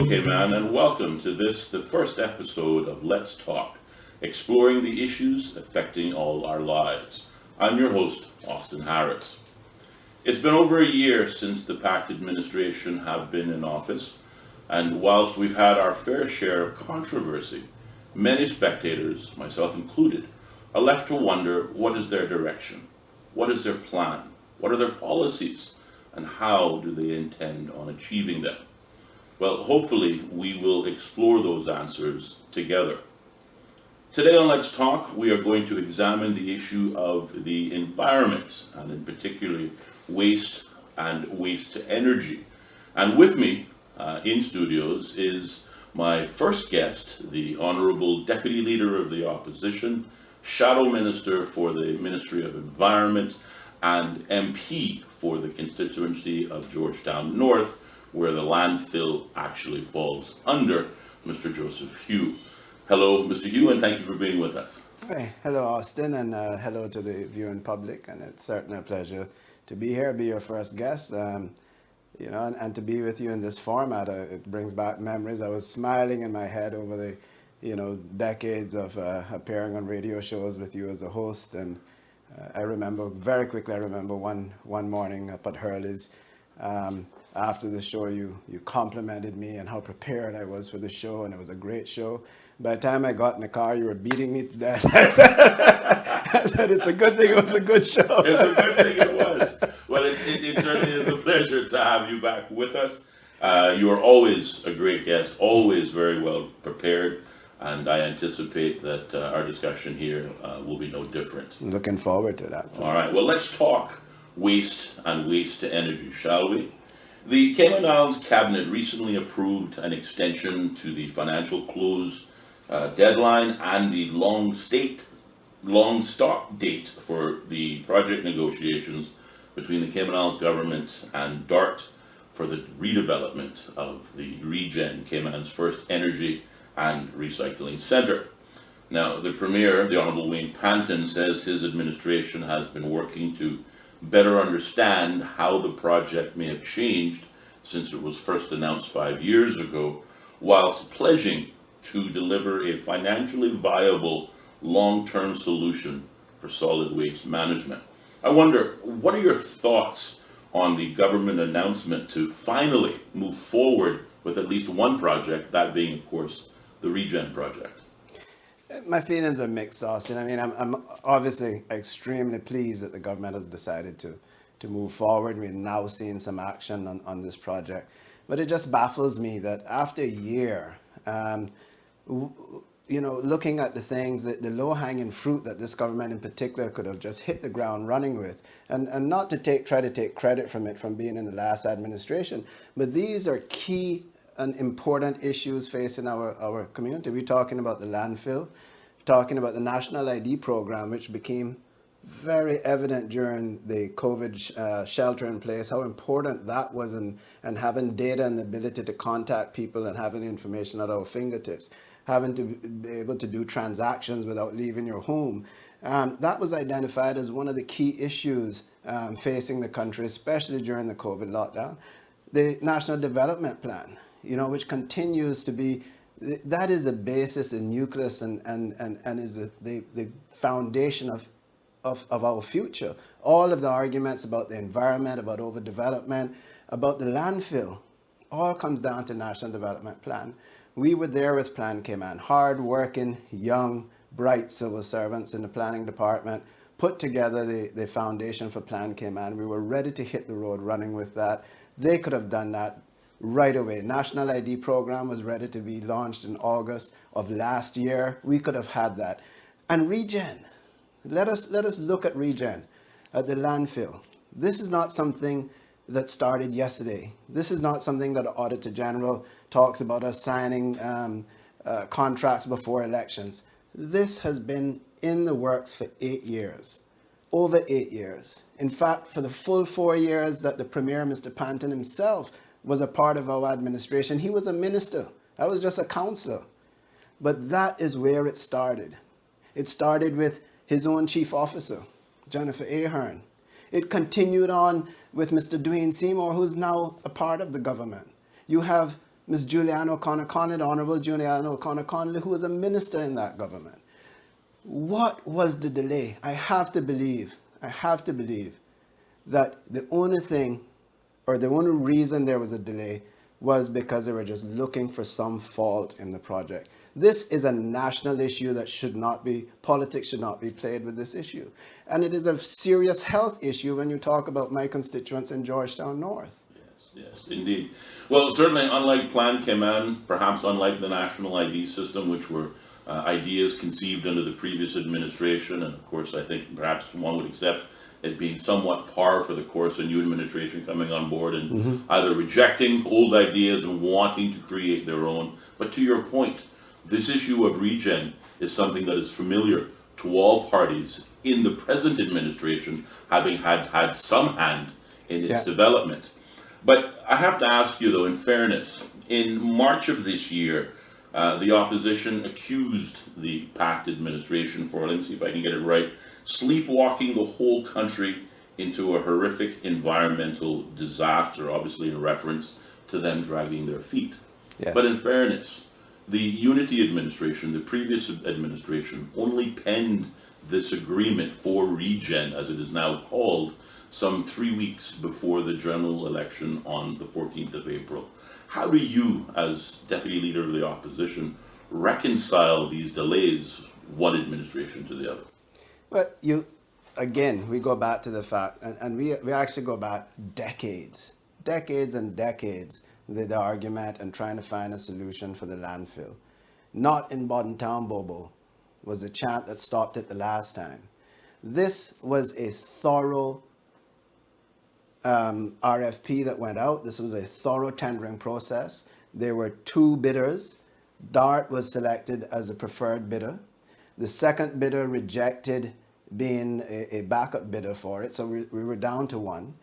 Cayman, and welcome to the first episode of Let's Talk, exploring the issues affecting all our lives. I'm your host, Austin Harris. It's been over a year since the PACT administration have been in office, and whilst we've had our fair share of controversy, many spectators, myself included, are left to wonder what is their direction, what is their plan, what are their policies, and how do they intend on achieving them? Well, hopefully we will explore those answers together. Today on Let's Talk, we are going to examine the issue of the environment, and in particular waste and waste to energy. And with me in studios is my first guest, the Honourable Deputy Leader of the Opposition, Shadow Minister for the Ministry of Environment, and MP for the constituency of George Town North, where the landfill actually falls under, Mr. Joseph Hugh. Hello, Mr. Hugh, and thank you for being with us. Hey, hello, Austin, and hello to the viewing public. And it's certainly a pleasure to be here, be your first guest, and to be with you in this format. It brings back memories. I was smiling in my head over the, decades of appearing on radio shows with you as a host. And I remember one morning up at Hurley's. After the show, you complimented me and how prepared I was for the show, and it was a great show. By the time I got in the car, you were beating me to death. I said, it's a good thing it was a good show. It's a good thing it was. Well, it certainly is a pleasure to have you back with us. You are always a great guest, always very well prepared, and I anticipate that our discussion here will be no different. Looking forward to that. All right, well, let's talk waste and waste to energy, shall we? The Cayman Islands Cabinet recently approved an extension to the financial close deadline and the long stop date for the project negotiations between the Cayman Islands government and DART for the redevelopment of the ReGen, Cayman's first energy and recycling center. Now, the Premier, the Honourable Wayne Panton, says his administration has been working to better understand how the project may have changed since it was first announced 5 years ago, whilst pledging to deliver a financially viable long-term solution for solid waste management. I wonder, what are your thoughts on the government announcement to finally move forward with at least one project, that being, of course, the ReGen project? My feelings are mixed, Austin. I mean, I'm obviously extremely pleased that the government has decided to move forward. We're now seeing some action on this project. But it just baffles me that after a year, looking at the things, the low-hanging fruit that this government in particular could have just hit the ground running with, and not to try to take credit from being in the last administration, but these are key and important issues facing our community. We're talking about the landfill, talking about the National ID program, which became very evident during the COVID shelter in place, how important that was, and having data and the ability to contact people and having information at our fingertips, having to be able to do transactions without leaving your home. That was identified as one of the key issues facing the country, especially during the COVID lockdown. The National Development Plan, which continues to be, that is the basis, the nucleus, and is the foundation of our future. All of the arguments about the environment, about overdevelopment, about the landfill, all comes down to National Development Plan. We were there with Plan Cayman, hard-working, young, bright civil servants in the planning department, put together the foundation for Plan Cayman. We were ready to hit the road running with that. They could have done that right away. National ID program was ready to be launched in August of last year. We could have had that. And ReGen, let us look at ReGen, at the landfill. This is not something that started yesterday. This is not something that the Auditor General talks about us signing contracts before elections. This has been in the works for 8 years, over 8 years. In fact, for the full 4 years that the Premier, Mr. Panton himself, was a part of our administration, he was a minister. I was just a councillor. But that is where it started. It started with his own chief officer, Jennifer Ahern. It continued on with Mr. Dwayne Seymour, who's now a part of the government. You have Ms. Julianne O'Connor-Connolly, the Honorable Julianne O'Connor-Connolly, who was a minister in that government. What was the delay? I have to believe that the only thing, or the only reason there was a delay, was because they were just looking for some fault in the project. This is a national issue that politics should not be played with this issue. And it is a serious health issue when you talk about my constituents in George Town North. Yes, indeed. Well, certainly, unlike Plan Cayman, perhaps unlike the national ID system, which were ideas conceived under the previous administration, and of course, I think perhaps one would accept it being somewhat par for the course, a new administration coming on board and either rejecting old ideas and wanting to create their own. But to your point, this issue of ReGen is something that is familiar to all parties in the present administration, having had some hand in its development. But I have to ask you, though, in fairness, in March of this year, the opposition accused the PACT administration for, let me see if I can get it right, sleepwalking the whole country into a horrific environmental disaster, obviously in reference to them dragging their feet. Yes. But in fairness, the Unity administration, the previous administration, only penned this agreement for ReGen, as it is now called, some 3 weeks before the general election on the 14th of April. How do you, as Deputy Leader of the Opposition, reconcile these delays, one administration to the other? Well, we go back to the fact, and we actually go back decades and decades, the argument and trying to find a solution for the landfill. Not in Bodden Town, Bobo, was the chant that stopped it the last time. This was a thorough RFP that went out. This was a thorough tendering process. There were 2 bidders. DART was selected as the preferred bidder. The second bidder rejected being a backup bidder for it, so we were down to 1.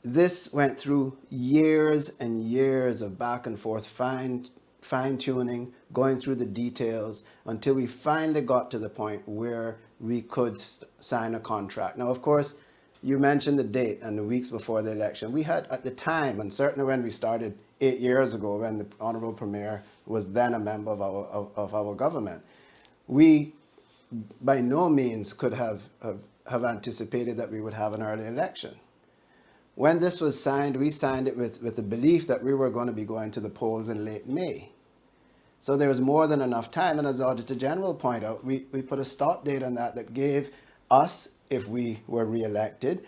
This went through years and years of back and forth, fine-tuning, going through the details, until we finally got to the point where we could sign a contract. Now, of course, you mentioned the date and the weeks before the election. We had at the time, and certainly when we started 8 years ago, when the Honorable Premier was then a member of our government, we by no means could have anticipated that we would have an early election. When this was signed, we signed it with the belief that we were going to be going to the polls in late May. So there was more than enough time, and as the Auditor General pointed out, we put a stop date on that gave us, if we were re-elected,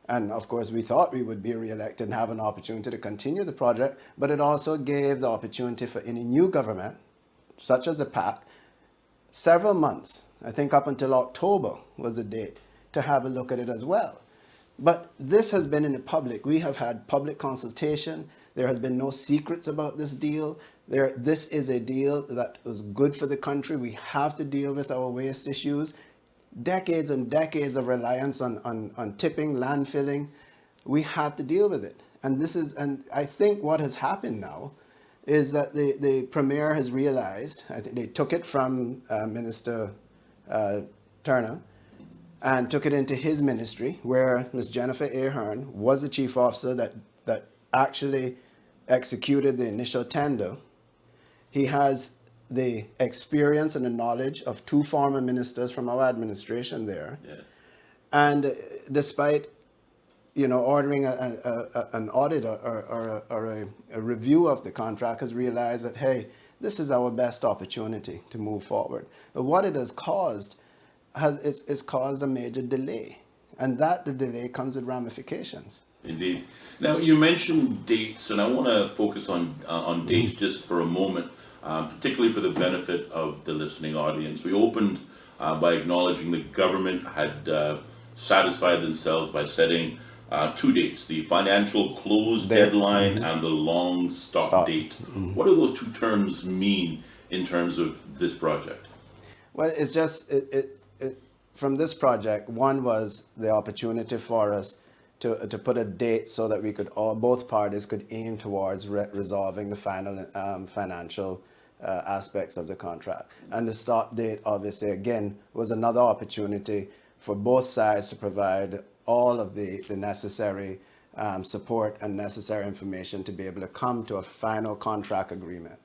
and of course we thought we would be re-elected and have an opportunity to continue the project, but it also gave the opportunity for any new government, such as the PACT, several months, I think up until October was the date, to have a look at it as well. But this has been in the public. We have had public consultation. There has been no secrets about this deal. This is a deal that was good for the country. We have to deal with our waste issues. Decades and decades of reliance on tipping, landfilling. We have to deal with it. And I think what has happened now is that the Premier has realized, I think they took it from Minister Turner, and took it into his ministry, where Ms. Jennifer Ahern was the chief officer that actually executed the initial tender. He has the experience and the knowledge of 2 former ministers from our administration there. Yeah. And despite, ordering an audit or a review of the contract, has realized that, hey, this is our best opportunity to move forward. But what it has caused it's caused a major delay, and the delay comes with ramifications. Indeed. Now, you mentioned dates, and I want to focus on dates just for a moment, particularly for the benefit of the listening audience. We opened by acknowledging the government had satisfied themselves by setting 2 dates, the financial close deadline and the long stop date. What do those 2 terms mean in terms of this project? Well, it's just from this project, one was the opportunity for us to put a date so that we could both parties could aim towards resolving the final financial aspects of the contract. And the stop date, obviously, again, was another opportunity for both sides to provide all of the necessary support and necessary information to be able to come to a final contract agreement.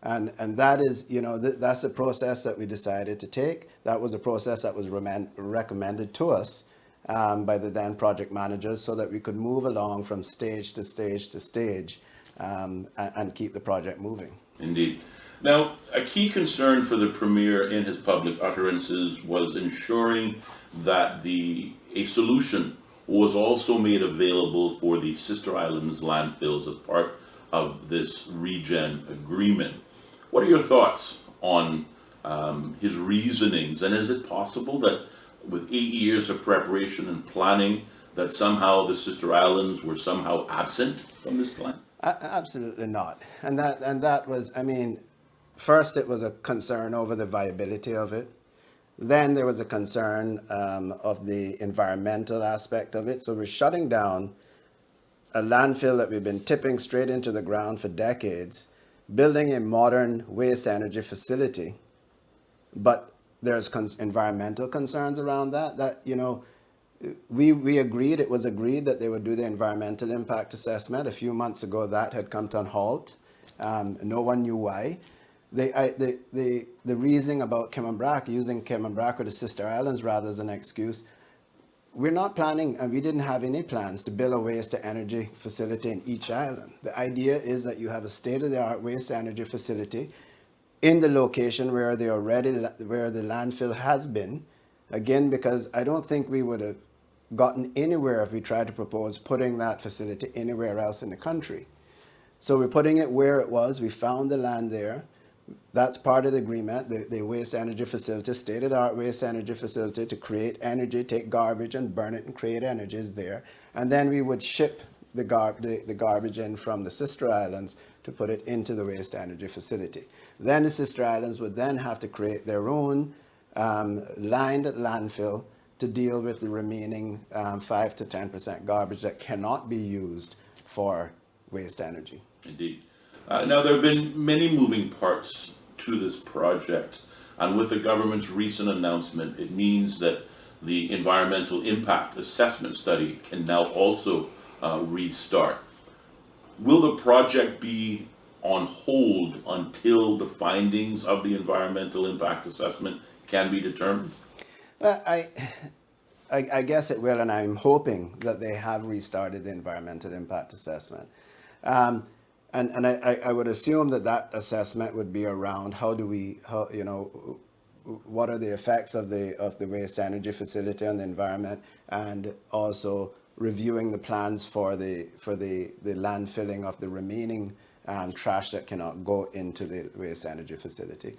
And that is, that's the process that we decided to take. That was a process that was recommended to us by the then project managers so that we could move along from stage to stage to stage and keep the project moving. Indeed. Now, a key concern for the Premier in his public utterances was ensuring that a solution was also made available for the Sister Islands landfills as part of this ReGen agreement. What are your thoughts on his reasonings, and is it possible that with 8 years of preparation and planning that somehow the Sister Islands were somehow absent from this plan? Absolutely not. And that was, first it was a concern over the viability of it. Then there was a concern of the environmental aspect of it. So we're shutting down a landfill that we've been tipping straight into the ground for decades, building a modern waste energy facility. But there's environmental concerns around that, we agreed, it was agreed that they would do the environmental impact assessment. A few months ago, that had come to a halt. No one knew why. The reasoning about using Cayman or the Sister Islands rather as an excuse, we're not planning, and we didn't have any plans to build a waste-to-energy facility in each island. The idea is that you have a state-of-the-art waste-to-energy facility in the location where the landfill has been. Again, because I don't think we would have gotten anywhere if we tried to propose putting that facility anywhere else in the country. So we're putting it where it was. We found the land there. That's part of the agreement, the waste energy facility, state-of-the-art waste energy facility to create energy, take garbage and burn it and create energy is there. And then we would ship the garbage in from the Sister Islands to put it into the waste energy facility. Then the Sister Islands would then have to create their own lined landfill to deal with the remaining 5 to 10% garbage that cannot be used for waste energy. Indeed. Now, there have been many moving parts to this project, and with the government's recent announcement, it means that the environmental impact assessment study can now also restart. Will the project be on hold until the findings of the environmental impact assessment can be determined? Well, I guess it will, and I'm hoping that they have restarted the environmental impact assessment. And I would assume that assessment would be around what are the effects of the waste energy facility on the environment, and also reviewing the plans for the landfilling of the remaining trash that cannot go into the waste energy facility.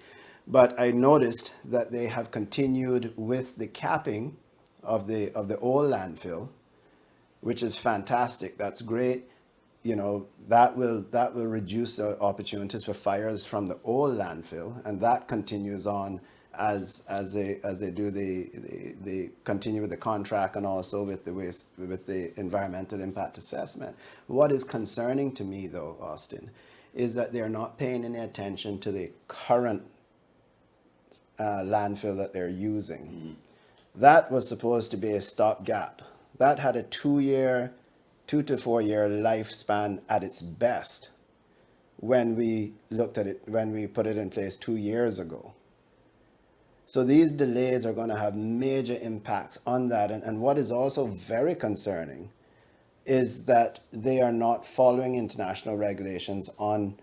But I noticed that they have continued with the capping of the old landfill, which is fantastic. That's great. That will reduce the opportunities for fires from the old landfill, and that continues on as they do the continue with the contract and also with the environmental impact assessment. What is concerning to me, though, Austin, is that they're not paying any attention to the current landfill that they're using. Mm-hmm. That was supposed to be a stopgap. That had a 2 to 4 year lifespan at its best when we looked at it, when we put it in place 2 years ago. So these delays are going to have major impacts on that. And what is also very concerning is that they are not following international regulations on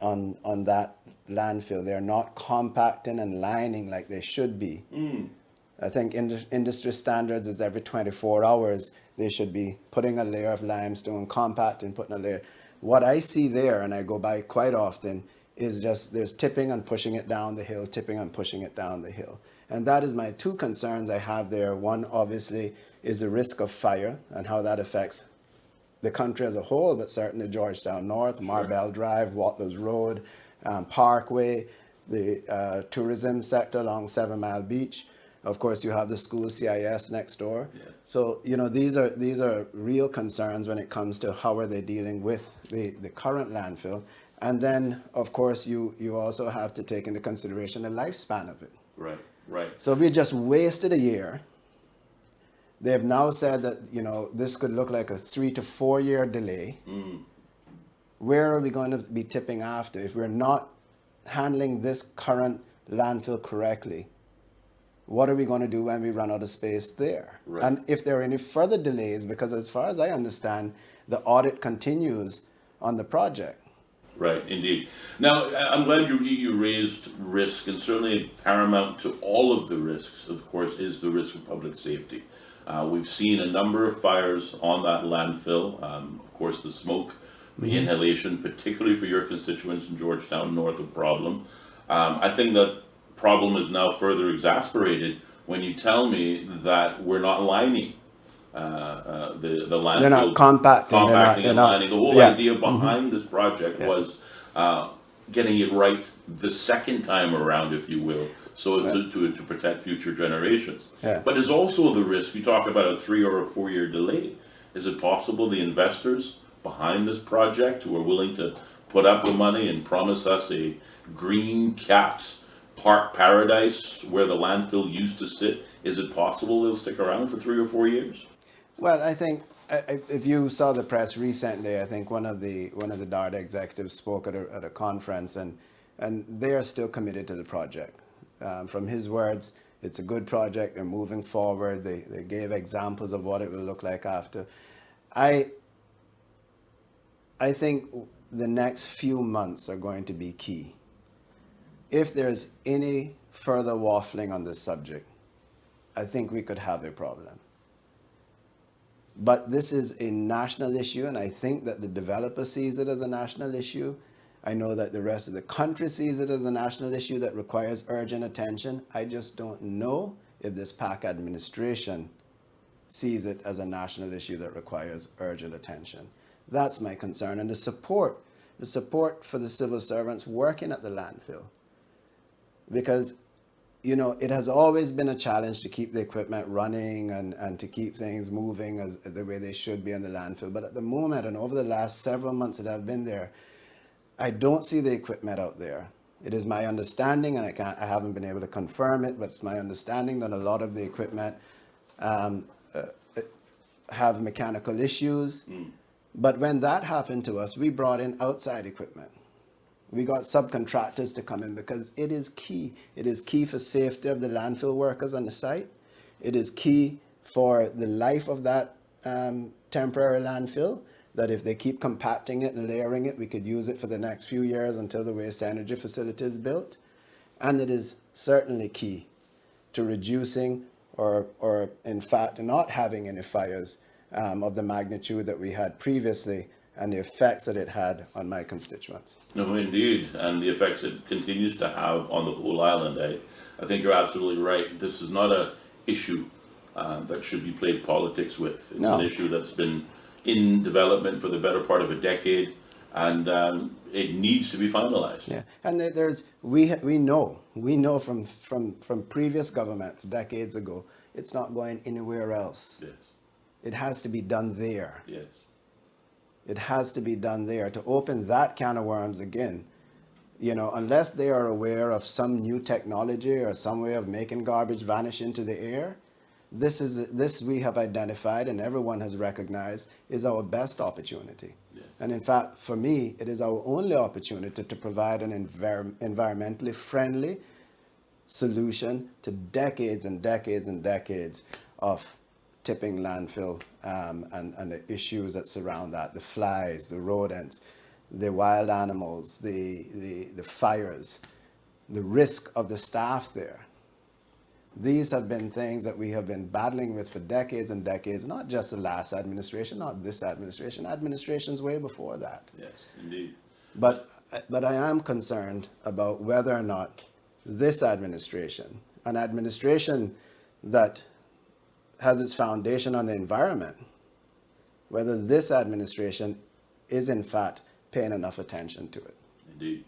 that landfill. They're not compacting and lining like they should be. Mm. I think industry standards is every 24 hours, they should be putting a layer of limestone, compacting, putting a layer. What I see there, and I go by quite often, is just there's tipping and pushing it down the hill, tipping and pushing it down the hill. And that is my two concerns I have there. One, obviously, is the risk of fire and how that affects the country as a whole, but certainly George Town North, Marbell Drive, Watlers Road, Parkway, the tourism sector along 7 Mile Beach. Of course, you have the school CIS next door. Yeah. So, these are real concerns when it comes to how are they dealing with the current landfill. And then, of course, you also have to take into consideration the lifespan of it. Right. So we just wasted a year They have now said that, this could look like a 3 to 4 year delay. Where are we going to be tipping after if we're not handling this current landfill correctly? What are we going to do when we run out of space there? Right. And if there are any further delays, because as far as I understand, the audit continues on the project. Right, indeed. Now, I'm glad you raised risk, and certainly paramount to all of the risks, of course, is the risk of public safety. We've seen a number of fires on that landfill. Of course, the smoke, the inhalation, particularly for your constituents in George Town North, a problem. I think that problem is now further exasperated when you tell me that we're not lining the landfill. They're not compacting. They're not lining. The whole yeah. idea behind this project was getting it right the second time around, if you will, so as to protect future generations. Yeah. But there's also the risk, you talk about a 3 or a 4 year delay. Is it possible the investors behind this project who are willing to put up the money and promise us a green capped park paradise where the landfill used to sit, is it possible they'll stick around for 3 or 4 years? Well, I think if you saw the press recently, I think one of the DARDA executives spoke at a conference, and they are still committed to the project. From his words, it's a good project. They're moving forward. They gave examples of what it will look like after. I think the next few months are going to be key. If there's any further waffling on this subject, I think we could have a problem. But this is a national issue, and I think that the developer sees it as a national issue. I know that the rest of the country sees it as a national issue that requires urgent attention. I just don't know if this PACT administration sees it as a national issue that requires urgent attention. That's my concern. And the support for the civil servants working at the landfill. Because, it has always been a challenge to keep the equipment running and to keep things moving as the way they should be in the landfill. But at the moment, and over the last several months that I've been there, I don't see the equipment out there. It is my understanding, and I haven't been able to confirm it, but it's my understanding that a lot of the equipment have mechanical issues. But when that happened to us, we brought in outside equipment. We got subcontractors to come in because it is key. It is key for safety of the landfill workers on the site. It is key for the life of that temporary landfill, that if they keep compacting it and layering it, we could use it for the next few years until the waste energy facility is built. And it is certainly key to reducing or in fact not having any fires of the magnitude that we had previously, and the effects that it had on my constituents. No, indeed, and the effects it continues to have on the whole island. I think you're absolutely right. This is not a issue that should be played politics with. It's an issue that's been in development for the better part of a decade, and it needs to be finalized. Yeah, and we know from previous governments decades ago, it's not going anywhere else. Yes. It has to be done there. Yes. It has to be done there. To open that can of worms again, unless they are aware of some new technology or some way of making garbage vanish into the air, this we have identified and everyone has recognized is our best opportunity. Yeah. And in fact, for me, it is our only opportunity to provide an environmentally friendly solution to decades and decades and decades of tipping landfill and the issues that surround that, the flies, the rodents, the wild animals, the fires, the risk of the staff there. These have been things that we have been battling with for decades and decades, not just the last administration, not this administration, administrations way before that. Yes, indeed. But I am concerned about whether or not this administration, an administration that has its foundation on the environment, whether this administration is in fact paying enough attention to it. Indeed.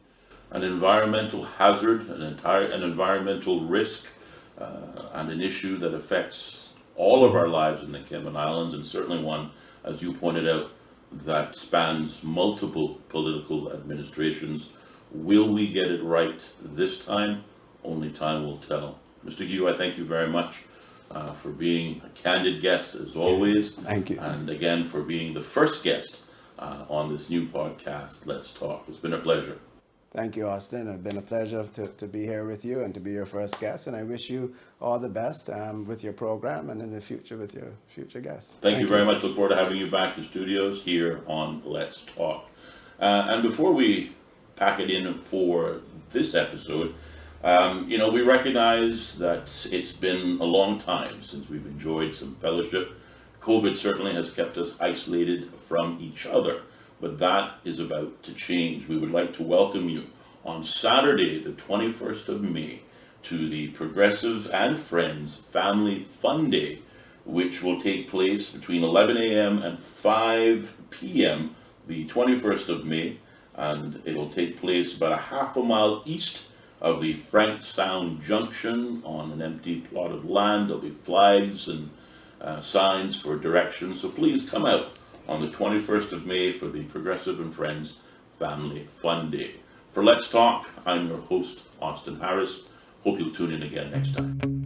An environmental hazard, an environmental risk, and an issue that affects all of our lives in the Cayman Islands, and certainly one, as you pointed out, that spans multiple political administrations. Will we get it right this time? Only time will tell. Mr. Gue, I thank you very much for being a candid guest as always. Thank you. And again, for being the first guest on this new podcast, Let's Talk. It's been a pleasure. Thank you, Austin. It's been a pleasure to be here with you and to be your first guest. And I wish you all the best with your program and in the future with your future guests. Thank you very much. Look forward to having you back in studios here on Let's Talk. And before we pack it in for this episode, we recognize that it's been a long time since we've enjoyed some fellowship. COVID certainly has kept us isolated from each other, but that is about to change. We would like to welcome you on Saturday, the 21st of May, to the Progressive and Friends Family Fun Day, which will take place between 11 a.m. and 5 p.m. the 21st of May, and it'll take place about a half a mile east of the Frank Sound Junction on an empty plot of land. There'll be flags and signs for directions, so please come out on the 21st of May for the Progressive and Friends Family Fun Day. For Let's Talk, I'm your host, Austin Harris. Hope you'll tune in again next time.